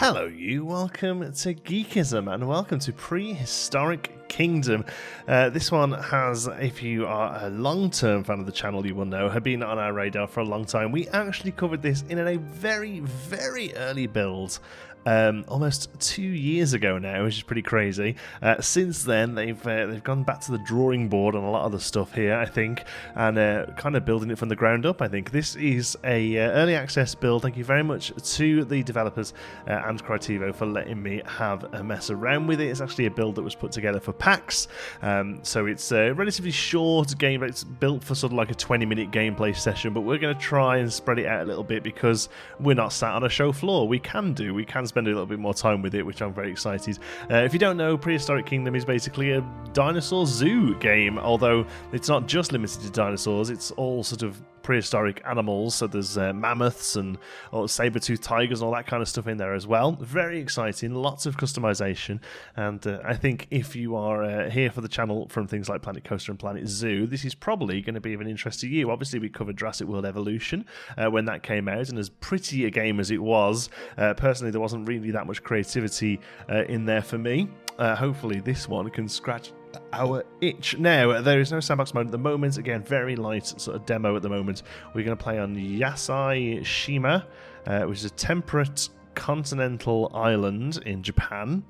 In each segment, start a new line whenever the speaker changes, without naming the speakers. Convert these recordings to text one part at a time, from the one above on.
Hello you, welcome to Geekism and welcome to Prehistoric Kingdom. This one has, if you are a long-term fan of the channel you will know, have been on our radar for a long time. We actually covered this in a very, very early build. Almost 2 years ago now, which is pretty crazy. Since then, they've gone back to the drawing board on a lot of the stuff here, I think, and kind of building it from the ground up. I think this is a early access build. Thank you very much to the developers and Critivo for letting me have a mess around with it. It's actually a build that was put together for PAX, so it's a relatively short game. It's built for sort of like a 20-minute gameplay session, but we're going to try and spread it out a little bit because we're not sat on a show floor. We can spend a little bit more time with it, which I'm very excited. If you don't know, Prehistoric Kingdom is basically a dinosaur zoo game, although it's not just limited to dinosaurs, it's all sort of prehistoric animals, so there's mammoths and saber-toothed tigers and all that kind of stuff in there as well. Very exciting, lots of customization, and I think if you are here for the channel from things like Planet Coaster and Planet Zoo, this is probably going to be of an interest to you. Obviously we covered Jurassic World Evolution when that came out, and as pretty a game as it was, personally there wasn't really that much creativity in there for me. Hopefully this one can scratch our itch. Now, there is no sandbox mode at the moment. Again, very light sort of demo at the moment. We're going to play on Yasai Shima, which is a temperate continental island in Japan.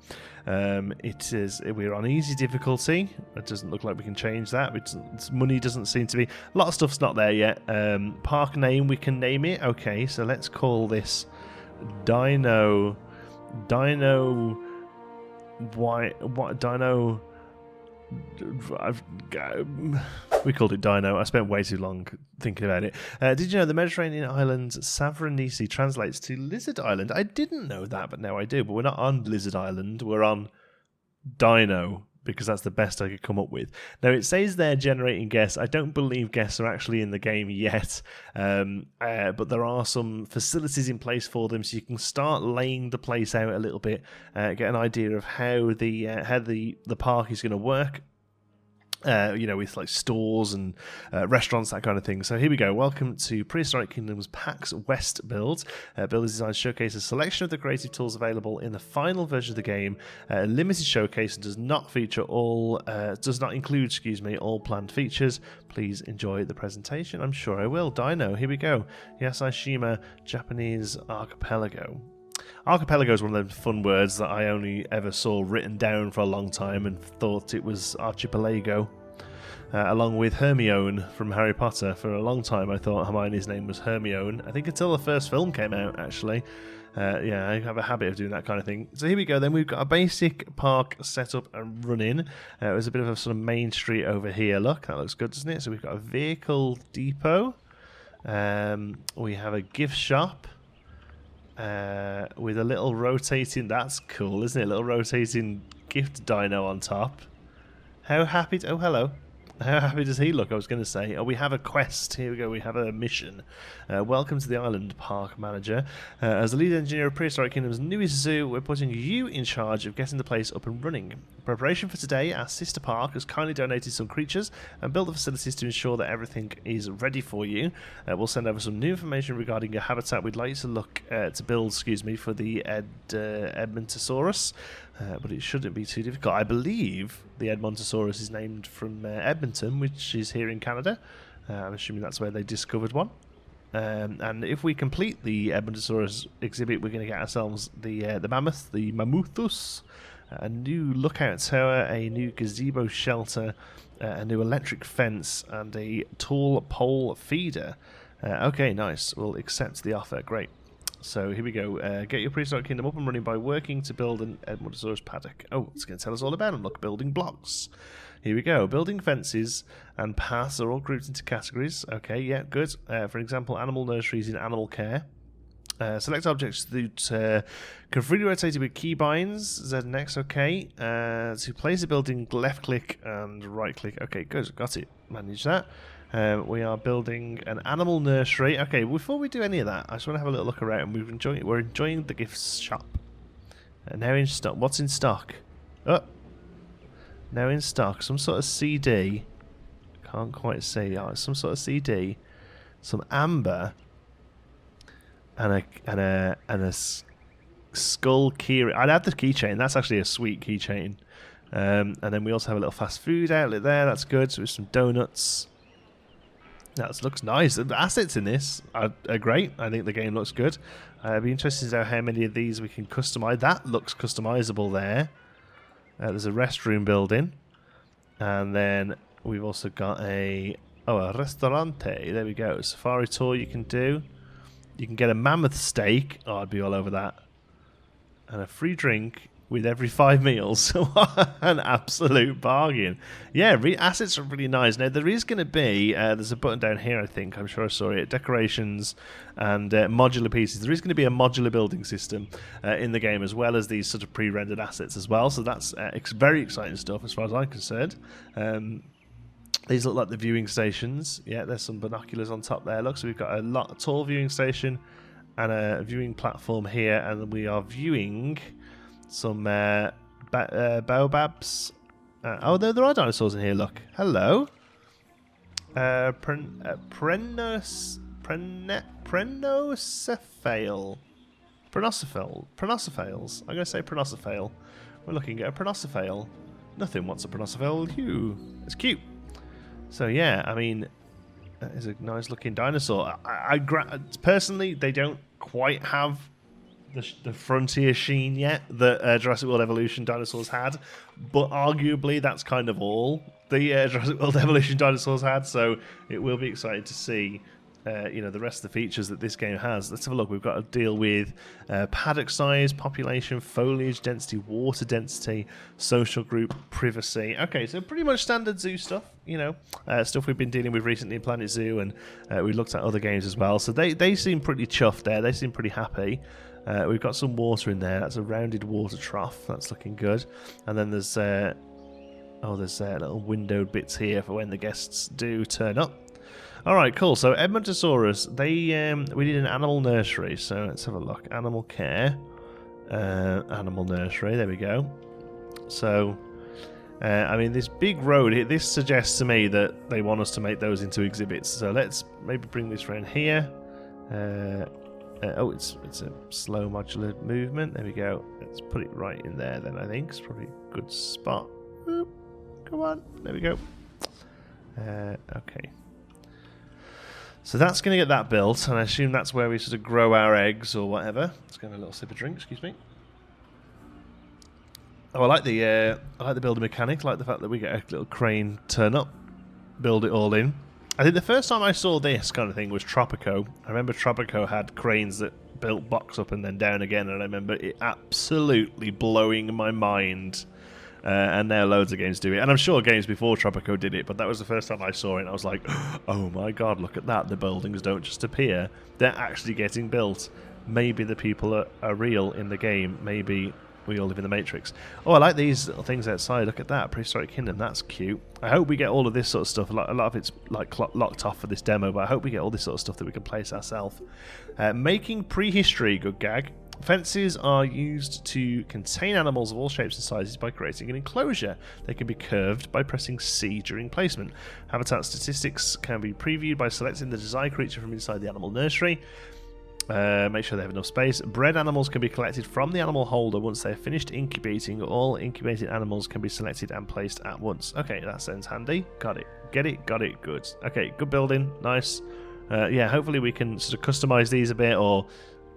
We're on easy difficulty. It doesn't look like we can change that. Money doesn't seem to be. A lot of stuff's not there yet. Park name, we can name it. Okay, so let's call this Dino. We called it Dino. I spent way too long thinking about it. Did you know the Mediterranean island Savranisi translates to Lizard Island? I didn't know that, but now I do. But we're not on Lizard Island. We're on Dino, because that's the best I could come up with. Now, it says they're generating guests. I don't believe guests are actually in the game yet, but there are some facilities in place for them, so you can start laying the place out a little bit, get an idea of how the park is going to work. With like stores and restaurants, that kind of thing. So here we go. Welcome to Prehistoric Kingdom's PAX West build. Build is designed to showcase a selection of the creative tools available in the final version of the game. A limited showcase and does not include all planned features. Please enjoy the presentation. I'm sure I will. Dino, here we go. Yasai Shima, Japanese archipelago. Archipelago is one of those fun words that I only ever saw written down for a long time and thought it was archipelago. Along with Hermione from Harry Potter. For a long time I thought Hermione's name was Hermione. I think until the first film came out, actually. I have a habit of doing that kind of thing. So here we go then. We've got a basic park set up and running. There's a bit of a sort of main street over here. Look, that looks good, doesn't it? So we've got a vehicle depot. We have a gift shop. With a little rotating, that's cool, isn't it? A little rotating gift dino on top. How happy, oh hello. How happy does he look? I was going to say. Oh, we have a quest. Here we go. We have a mission. Welcome to the island, park manager. As the lead engineer of Prehistoric Kingdom's newest zoo, we're putting you in charge of getting the place up and running. In preparation for today, our sister park has kindly donated some creatures and built the facilities to ensure that everything is ready for you. We'll send over some new information regarding your habitat. We'd like you to look to build, for the Edmontosaurus. But it shouldn't be too difficult. I believe the Edmontosaurus is named from Edmonton, which is here in Canada. I'm assuming that's where they discovered one. And if we complete the Edmontosaurus exhibit, we're going to get ourselves the mammoth, the Mammuthus, a new lookout tower, a new gazebo shelter, a new electric fence, and a tall pole feeder. Okay, nice. We'll accept the offer. Great. So here we go. Get your Prehistoric Kingdom up and running by working to build an Edmontosaurus paddock. Oh, it's going to tell us all about them. Look, building blocks. Here we go. Building fences and paths are all grouped into categories. Okay, yeah, good. For example, animal nurseries in animal care. Select objects that can freely rotate with keybinds. Z next, okay. To place a building, left click and right click. Okay, good. Got it. Manage that. We are building an animal nursery. Okay, before we do any of that, I just want to have a little look around. We're enjoying the gift shop. Now in stock. What's in stock? Oh, now in stock. Some sort of CD. Can't quite see. Oh, some sort of CD. Some amber. And a skull key. I'd add the keychain. That's actually a sweet keychain. And then we also have a little fast food outlet there. That's good. So with some donuts. That looks nice. The assets in this are great. I think the game looks good. I'd be interested to know how many of these we can customize. That looks customizable there. There's a restroom building. And then we've also got a restaurante. There we go. Safari tour you can do. You can get a mammoth steak. Oh, I'd be all over that. And a free drink with every 5 meals. An absolute bargain. Yeah, assets are really nice. Now, there is going to be, there's a button down here, I think. I'm sure I saw it. Decorations and modular pieces. There is going to be a modular building system in the game, as well as these sort of pre-rendered assets as well. So that's very exciting stuff as far as I'm concerned. These look like the viewing stations. Yeah, there's some binoculars on top there. Look, so we've got a tall viewing station and a viewing platform here, and we are viewing some baobabs. Oh, there are dinosaurs in here, look. Hello. Prenocephale. Prenocephales. I'm going to say prenocephale. We're looking at a prenocephale. Nothing wants a prenocephale. You. It's cute. So yeah, I mean, that is a nice looking dinosaur. Personally, they don't quite have the frontier sheen yet that Jurassic World Evolution dinosaurs had, but arguably that's kind of all the Jurassic World Evolution dinosaurs had, so it will be exciting to see the rest of the features that this game has. Let's have a look. We've got to deal with paddock size, population, foliage density, water density, social group, privacy. Okay, so pretty much standard zoo stuff, stuff we've been dealing with recently in Planet Zoo, and we looked at other games as well. So they seem pretty chuffed there. They seem pretty happy. We've got some water in there. That's a rounded water trough. That's looking good. And then there's little windowed bits here for when the guests do turn up. All right, cool. So Edmontosaurus, we did an animal nursery. So let's have a look. Animal care, animal nursery. There we go. So, I mean, this big road here. This suggests to me that they want us to make those into exhibits. So let's maybe bring this around here. It's a slow modular movement. There we go. Let's put it right in there then, I think. It's probably a good spot. Oop, come on. There we go. Okay. So that's going to get that built, and I assume that's where we sort of grow our eggs or whatever. Let's get a little sip of drink, excuse me. Oh, I like the builder mechanic. I like the fact that we get a little crane turn up, build it all in. I think the first time I saw this kind of thing was Tropico. I remember Tropico had cranes that built blocks up and then down again, and I remember it absolutely blowing my mind. And now loads of games do it. And I'm sure games before Tropico did it, but that was the first time I saw it, and I was like, oh my god, look at that. The buildings don't just appear. They're actually getting built. Maybe the people are real in the game. Maybe we all live in the Matrix. Oh, I like these little things outside. Look at that. Prehistoric Kingdom. That's cute. I hope we get all of this sort of stuff. A lot of it's like locked off for this demo, but I hope we get all this sort of stuff that we can place ourselves. Making prehistory. Good gag. Fences are used to contain animals of all shapes and sizes by creating an enclosure. They can be curved by pressing C during placement. Habitat statistics can be previewed by selecting the desired creature from inside the animal nursery. Make sure they have enough space. Bred animals can be collected from the animal holder once they are finished incubating. All incubated animals can be selected and placed at once. Okay, that sounds handy. Got it. Get it. Got it. Good. Okay, good building. Nice. Yeah, hopefully we can sort of customize these a bit, or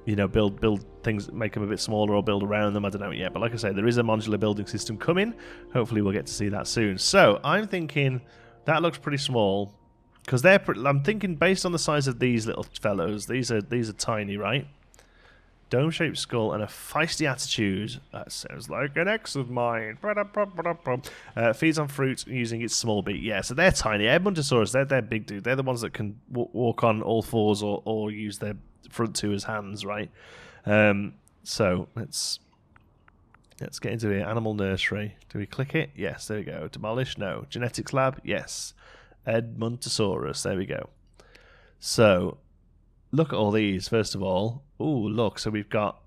build things, make them a bit smaller, or build around them. I don't know yet, but like I say, there is a modular building system coming. Hopefully we'll get to see that soon. So I'm thinking that looks pretty small, because I'm thinking based on the size of these little fellows, these are tiny, right? Dome-shaped skull and a feisty attitude. That sounds like an ex of mine. Feeds on fruit using its small beak. Yeah, so they're tiny. Edmontosaurus, they're big dude. They're the ones that can walk on all fours or use their front two as hands, right? So let's get into it. Animal nursery. Do we click it? Yes, there we go. Demolish? No. Genetics lab? Yes. Edmontosaurus. There we go. So look at all these, first of all. Ooh, look. So we've got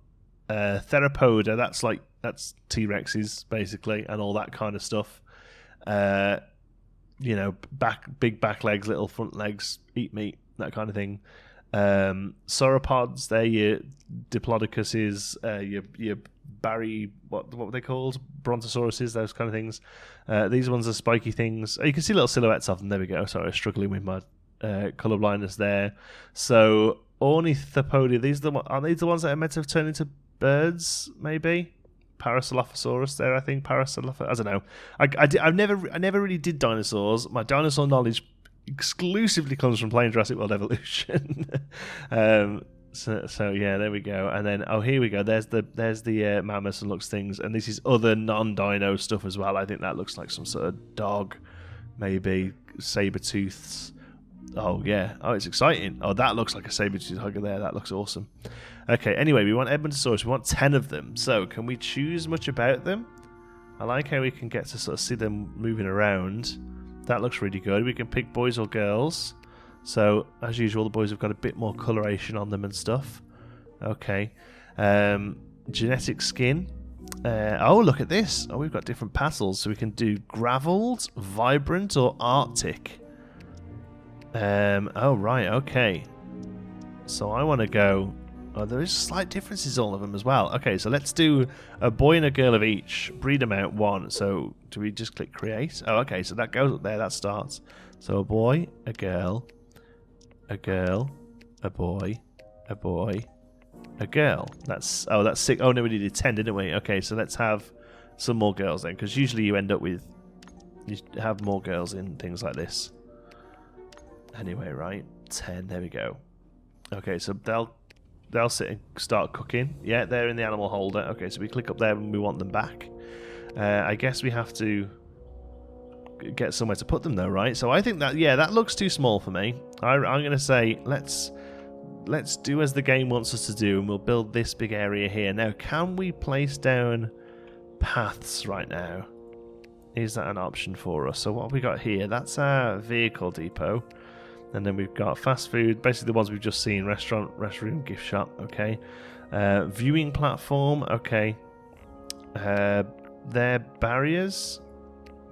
Theropoda. That's T-Rexes, basically, and all that kind of stuff. Big back legs, little front legs, eat meat, that kind of thing. Sauropods, they're your Diplodocuses, your Barry, what were they called? Brontosauruses, those kind of things. These ones are spiky things. You can see little silhouettes of them. There we go. Sorry, I was struggling with my colour blindness there. So Ornithopodia, are these the ones that are meant to have turned into birds? Maybe Parasaurolophus there. I think Parasaurolophus. I don't know. I never really did dinosaurs. My dinosaur knowledge exclusively comes from playing Jurassic World Evolution. So yeah, there we go. And then here we go. There's the mammoths and looks things, and this is other non-dino stuff as well. I think that looks like some sort of dog, maybe saber-tooths. Oh yeah. Oh, it's exciting. Oh, that looks like a saber-tooth hugger there. That looks awesome. Okay. Anyway, we want Edmontosaurus. We want 10 of them. So can we choose much about them? I like how we can get to sort of see them moving around. That looks really good. We can pick boys or girls. So, as usual, the boys have got a bit more coloration on them and stuff. Okay. Genetic skin. Oh, look at this. Oh, we've got different pastels. So we can do gravelled, vibrant, or arctic. Oh, right. Okay. So I want to go... Oh, there is slight differences all of them as well. Okay, so let's do a boy and a girl of each. Breed them out one. So do we just click create? Oh, okay, so that goes up there. That starts. So a boy, a girl, a girl, a boy, a boy, a girl. That's 6. Oh, no, we needed 10, didn't we? Okay, so let's have some more girls then. Because usually you end up with... You have more girls in things like this. Anyway, right. 10, there we go. Okay, so they'll sit and start cooking. Yeah, they're in the animal holder. Okay, so we click up there when we want them back. I guess we have to get somewhere to put them though, right? So I think that, yeah, that looks too small for me. I'm going to say let's do as the game wants us to do, and we'll build this big area here. Now, can we place down paths right now? Is that an option for us? So what have we got here? That's our vehicle depot. And then we've got fast food, basically the ones we've just seen, restaurant, restroom, gift shop, okay. Viewing platform, okay. They're barriers.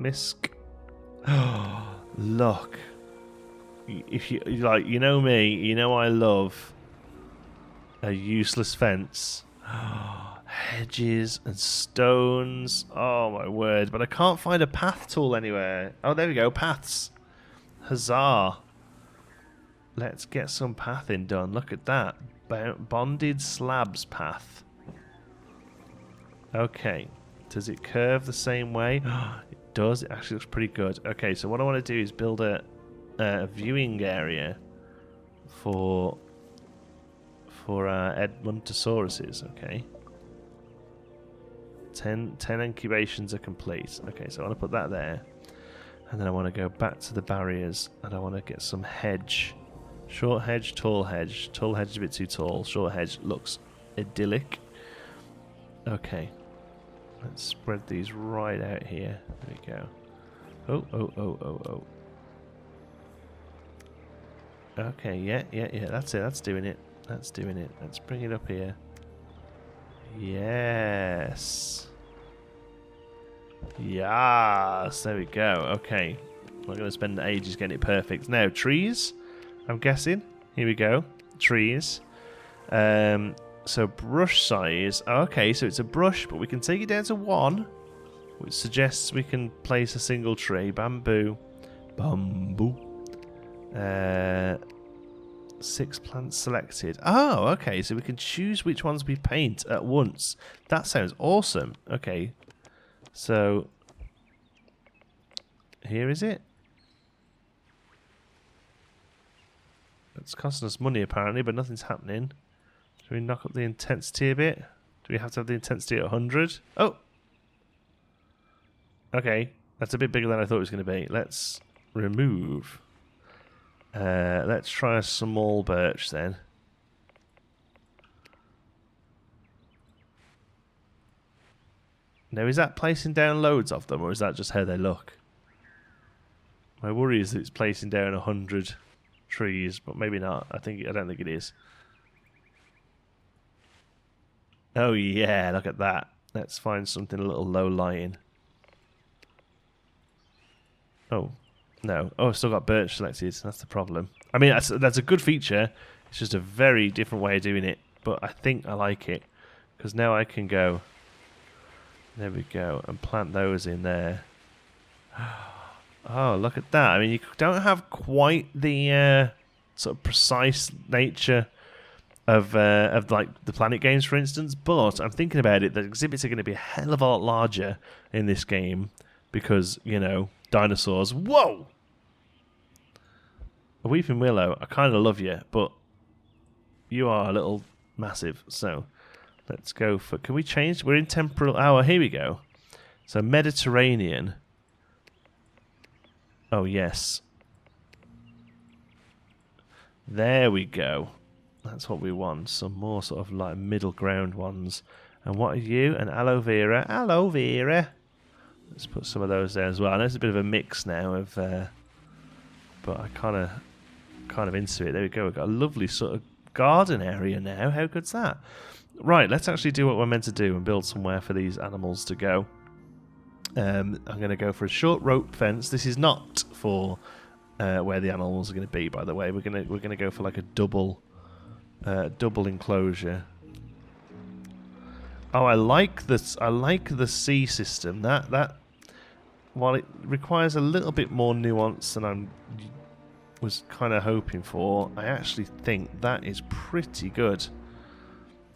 Misc. Oh, look. If you like, you know me, you know I love a useless fence. Hedges and stones. Oh my word! But I can't find a path tool anywhere. Oh, there we go. Paths. Huzzah! Let's get some pathing done. Look at that. Bonded slabs path. Okay. Does it curve the same way? It does. It actually looks pretty good. Okay, so what I want to do is build a viewing area for Edmontosauruses. Okay. 10 incubations are complete. Okay, so I want to put that there. And then I want to go back to the barriers, and I want to get some hedge. Short hedge, tall hedge. Tall hedge is a bit too tall. Short hedge looks idyllic. Okay. Let's spread these right out here. There we go. Oh. Okay, yeah. That's it. That's doing it. Let's bring it up here. Yes. There we go. Okay. We're going to spend ages getting it perfect. Now, trees, I'm guessing. Here we go. Trees. So brush size. Okay, so it's a brush, but we can take it down to 1, which suggests we can place a single tree. Bamboo. 6 plants selected. Oh, okay, so we can choose which ones we paint at once. That sounds awesome. Okay, so here is it. It's costing us money apparently, but nothing's happening. Should we knock up the intensity a bit? Do we have to have the intensity at 100? Oh! Okay, that's a bit bigger than I thought it was going to be. Let's remove. Let's try a small birch then. Now, is that placing down loads of them, or is that just how they look? My worry is that it's placing down 100 trees, but maybe not. I don't think it is. Oh yeah, look at that. Let's find something a little low-lying. Oh, no. Oh, I've still got birch selected. That's the problem. I mean, that's a good feature. It's just a very different way of doing it, but I think I like it because now I can go. There we go, and plant those in there. Oh, look at that! I mean, you don't have quite the sort of precise nature of like the Planet games, for instance. But I'm thinking about it, the exhibits are going to be a hell of a lot larger in this game because, you know, dinosaurs. Whoa! A Weeping Willow, I kind of love you, but you are a little massive. So let's go for. Can we change? We're in temporal. Oh, here we go. So Mediterranean. Oh yes. There we go. That's what we want. Some more sort of like middle ground ones. And what are you? An aloe vera. Aloe vera. Let's put some of those there as well. I know it's a bit of a mix now of, but I kind of into it. There we go. We've got a lovely sort of garden area now. How good's that? Right. Let's actually do what we're meant to do and build somewhere for these animals to go. I'm going to go for a short rope fence. This is not for where the animals are going to be. By the way, we're going to go for like a double enclosure. Oh, I like this. I like the C system. That while it requires a little bit more nuance than I was kind of hoping for, I actually think that is pretty good.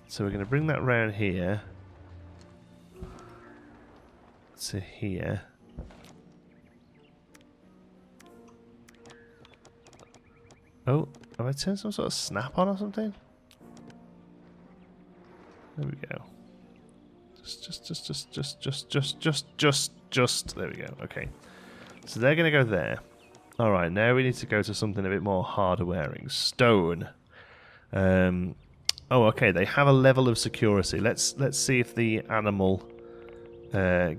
So we're going to bring that round here to here. Oh, have I turned some sort of snap on or something? There we go. Just. There we go. Okay. So they're going to go there. All right. Now we need to go to something a bit more harder wearing. Stone. Oh, okay. They have a level of security. Let's see if the animal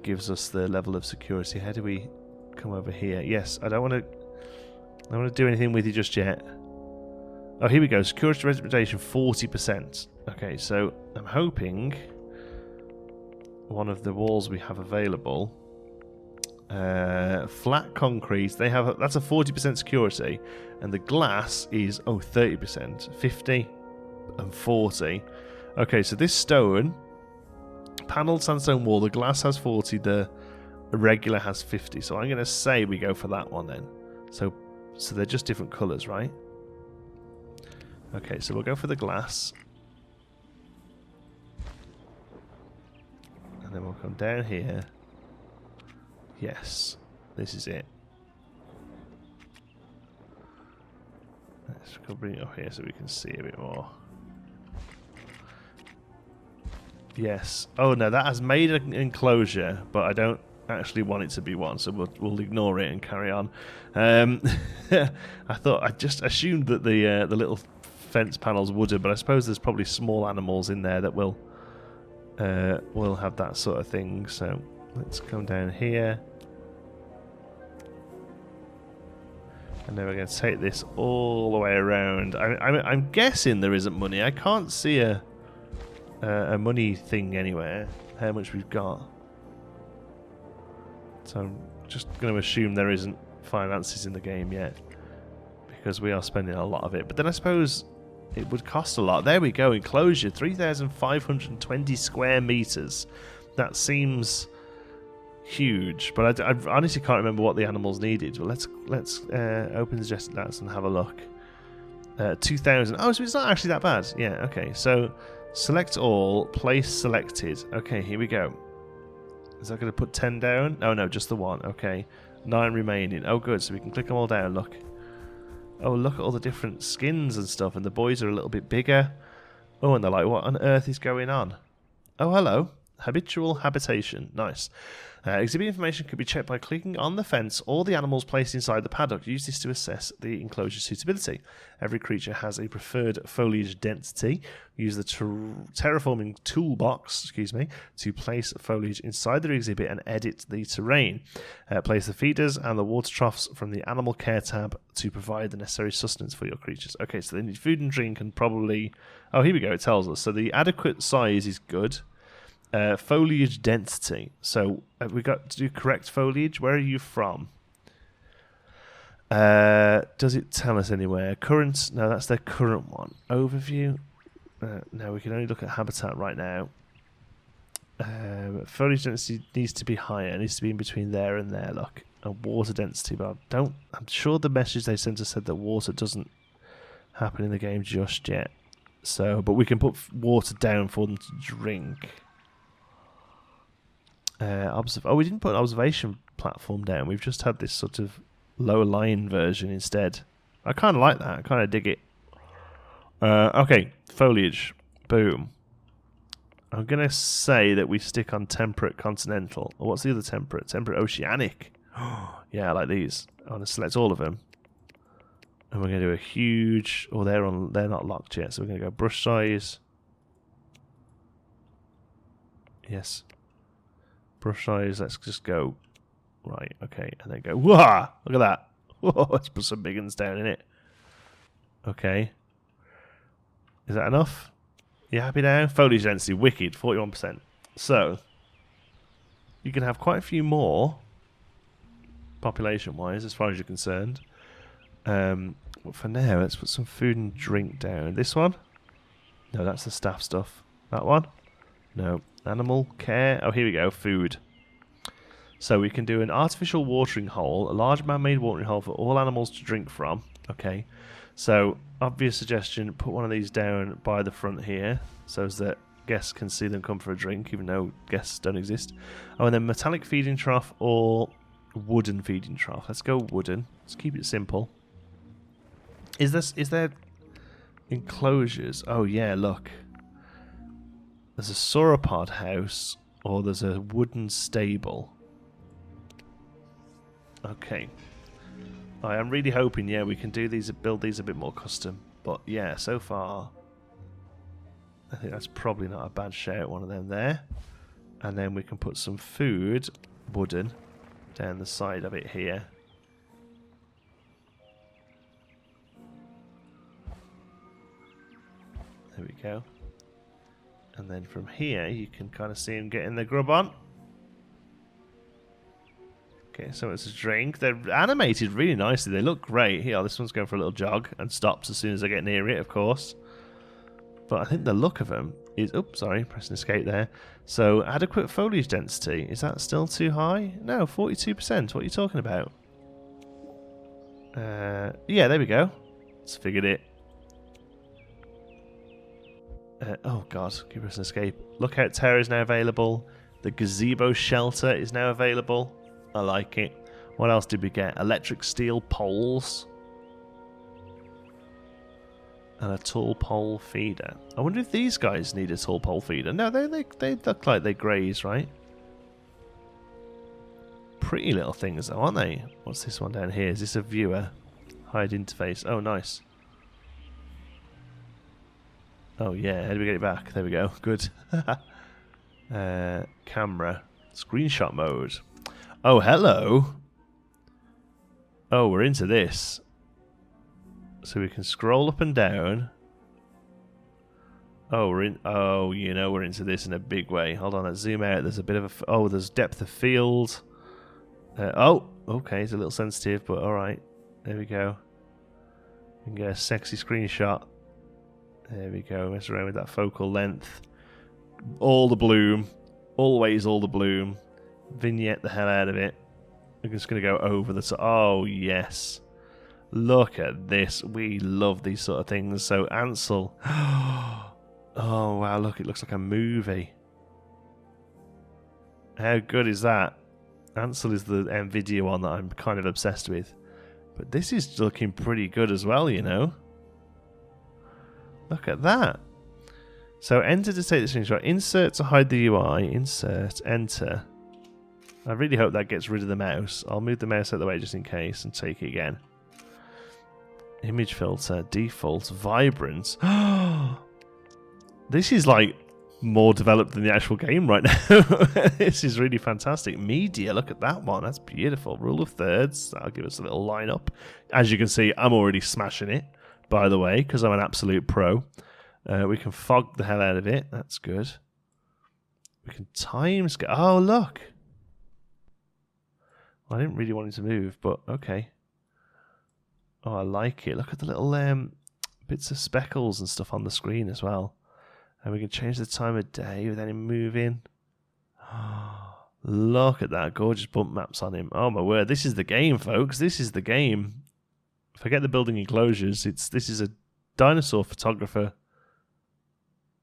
gives us the level of security. How do we come over here? Yes. I don't want to do anything with you just yet. Oh, here we go. Security reputation 40%. Okay, so I'm hoping one of the walls we have available, flat concrete. That's a 40% security, and the glass is 30%, 50 and 40. Okay, so this stone panelled sandstone wall, the glass has 40, the regular has 50. So I'm going to say we go for that one then. So they're just different colours, right? Okay, so we'll go for the glass. And then we'll come down here. Yes, this is it. Let's bring it up here so we can see a bit more. Yes. Oh no, that has made an enclosure, but I don't actually want it to be one, so we'll ignore it and carry on. I just assumed that the little fence panels wouldn't, but I suppose there's probably small animals in there that will have that sort of thing. So let's come down here, and then we're going to take this all the way around. I'm guessing there isn't money. I can't see a money thing anywhere. How much we've got? So I'm just going to assume there isn't finances in the game yet, because we are spending a lot of it. But then I suppose it would cost a lot. There we go, enclosure, 3,520 square meters. That seems huge, but I honestly can't remember what the animals needed. But let's open the suggested stats and have a look. 2,000. Oh, so it's not actually that bad. Yeah, okay. So select all, place selected. Okay, here we go. Is that going to put 10 down? Oh no, just the one. Okay, 9 remaining. Oh good, so we can click them all down. Look. Oh, look at all the different skins and stuff, and the boys are a little bit bigger. Oh, and they're like, what on earth is going on? Oh, hello. Habitual habitation. Nice. Exhibit information can be checked by clicking on the fence or the animals placed inside the paddock. Use this to assess the enclosure's suitability. Every creature has a preferred foliage density. Use the terraforming toolbox, to place foliage inside the exhibit and edit the terrain. Place the feeders and the water troughs from the animal care tab to provide the necessary sustenance for your creatures. Okay, so they need food and drink and probably... Oh, here we go, it tells us. So the adequate size is good. Foliage density. So have we got to do correct foliage? Where are you from? Does it tell us anywhere? Current? No, that's their current one. Overview? No, we can only look at habitat right now. Foliage density needs to be higher. It needs to be in between there and there, look. And water density, but I'm sure the message they sent us said that water doesn't happen in the game just yet. So, but we can put water down for them to drink. Oh, we didn't put an observation platform down. We've just had this sort of lower lying version instead. I kind of like that. I kind of dig it. Okay, foliage. Boom. I'm going to say that we stick on temperate continental. Or what's the other temperate? Temperate oceanic. Yeah, I like these. I want to select all of them. And we're going to do a huge... Oh, they're not locked yet, so we're going to go brush size. Yes. Brush size, let's just go... Right, okay, and then go... Whoa! Look at that! Whoa, let's put some big ones down in it. Okay. Is that enough? You happy now? Foliage density, wicked, 41%. So, you can have quite a few more, population-wise, as far as you're concerned. But for now, let's put some food and drink down. This one? No, that's the staff stuff. That one? No. Animal care. Oh, here we go. Food. So we can do an artificial watering hole, a large man-made watering hole for all animals to drink from. Okay. So, obvious suggestion, put one of these down by the front here, so as that guests can see them come for a drink, even though guests don't exist. Oh, and then metallic feeding trough or wooden feeding trough. Let's go wooden. Let's keep it simple. Is there enclosures? Oh yeah, look. There's a sauropod house, or there's a wooden stable. Okay. I am really hoping, yeah, we can do these, build these a bit more custom. But yeah, so far, I think that's probably not a bad shout, one of them there. And then we can put some food, wooden, down the side of it here. There we go. And then from here, you can kind of see them getting their grub on. Okay, so it's a drink. They're animated really nicely. They look great. Here, this one's going for a little jog and stops as soon as I get near it, of course. But I think the look of them is... Oops, sorry, pressing escape there. So, adequate foliage density. Is that still too high? No, 42%. What are you talking about? Yeah, there we go. Let's figured it. Oh, God. Keep pressing escape. Lookout tower is now available. The gazebo shelter is now available. I like it. What else did we get? Electric steel poles. And a tall pole feeder. I wonder if these guys need a tall pole feeder. No, they look like they graze, right? Pretty little things though, aren't they? What's this one down here? Is this a viewer? Hide interface. Oh, nice. Oh yeah, how do we get it back? There we go. Good. Camera. Screenshot mode. Oh, hello. Oh, we're into this. So we can scroll up and down. Oh, we're in. Oh, you know we're into this in a big way. Hold on, let's zoom out. There's a bit of a. Oh, there's depth of field. Oh, okay, it's a little sensitive, but all right. There we go. We can get a sexy screenshot. There we go. Mess around with that focal length. All the bloom. Always all the bloom. Vignette the hell out of it. I'm just going to go over the top. Oh, yes. Look at this. We love these sort of things. So, Ansel. Oh, wow. Look, it looks like a movie. How good is that? Ansel is the NVIDIA one that I'm kind of obsessed with. But this is looking pretty good as well, you know. Look at that. So, enter to take the screenshot. Insert to hide the UI. Insert. Enter. I really hope that gets rid of the mouse. I'll move the mouse out of the way just in case and take it again. Image filter, default, vibrant. This is like more developed than the actual game right now. This is really fantastic. Media, look at that one. That's beautiful. Rule of thirds. That'll give us a little lineup. As you can see, I'm already smashing it, by the way, because I'm an absolute pro. We can fog the hell out of it. That's good. We can time scale. Oh, look. I didn't really want it to move, but okay. Oh, I like it. Look at the little bits of speckles and stuff on the screen as well. And we can change the time of day with any moving. Look at that. Gorgeous bump maps on him. Oh, my word. This is the game, folks. This is the game. Forget the building enclosures. This is a dinosaur photographer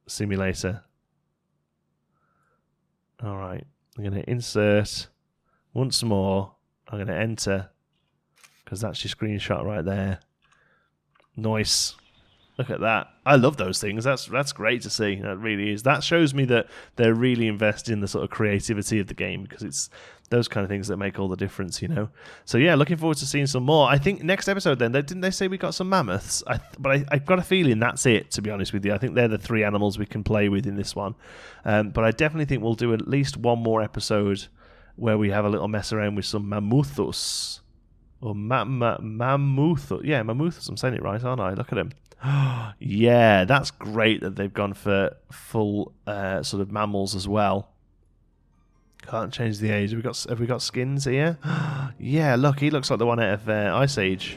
simulator. All right. I'm going to insert once more. I'm going to enter because that's your screenshot right there. Nice. Look at that. I love those things. That's great to see. That really is. That shows me that they're really invested in the sort of creativity of the game, because it's those kind of things that make all the difference, you know. So yeah, looking forward to seeing some more. I think next episode then, didn't they say we got some mammoths? But I've got a feeling that's it, to be honest with you. I think they're the 3 animals we can play with in this one. But I definitely think we'll do at least one more episode where we have a little mess around with some mammuthus. Or mammuthus. Yeah, mammuthus. I'm saying it right, aren't I? Look at him. Yeah, that's great that they've gone for full sort of mammals as well. Can't change the age. Have we got skins here? Yeah, look, he looks like the one out of Ice Age.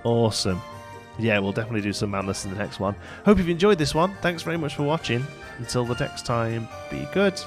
Awesome. Yeah, we'll definitely do some mammoths in the next one. Hope you've enjoyed this one. Thanks very much for watching. Until the next time, be good.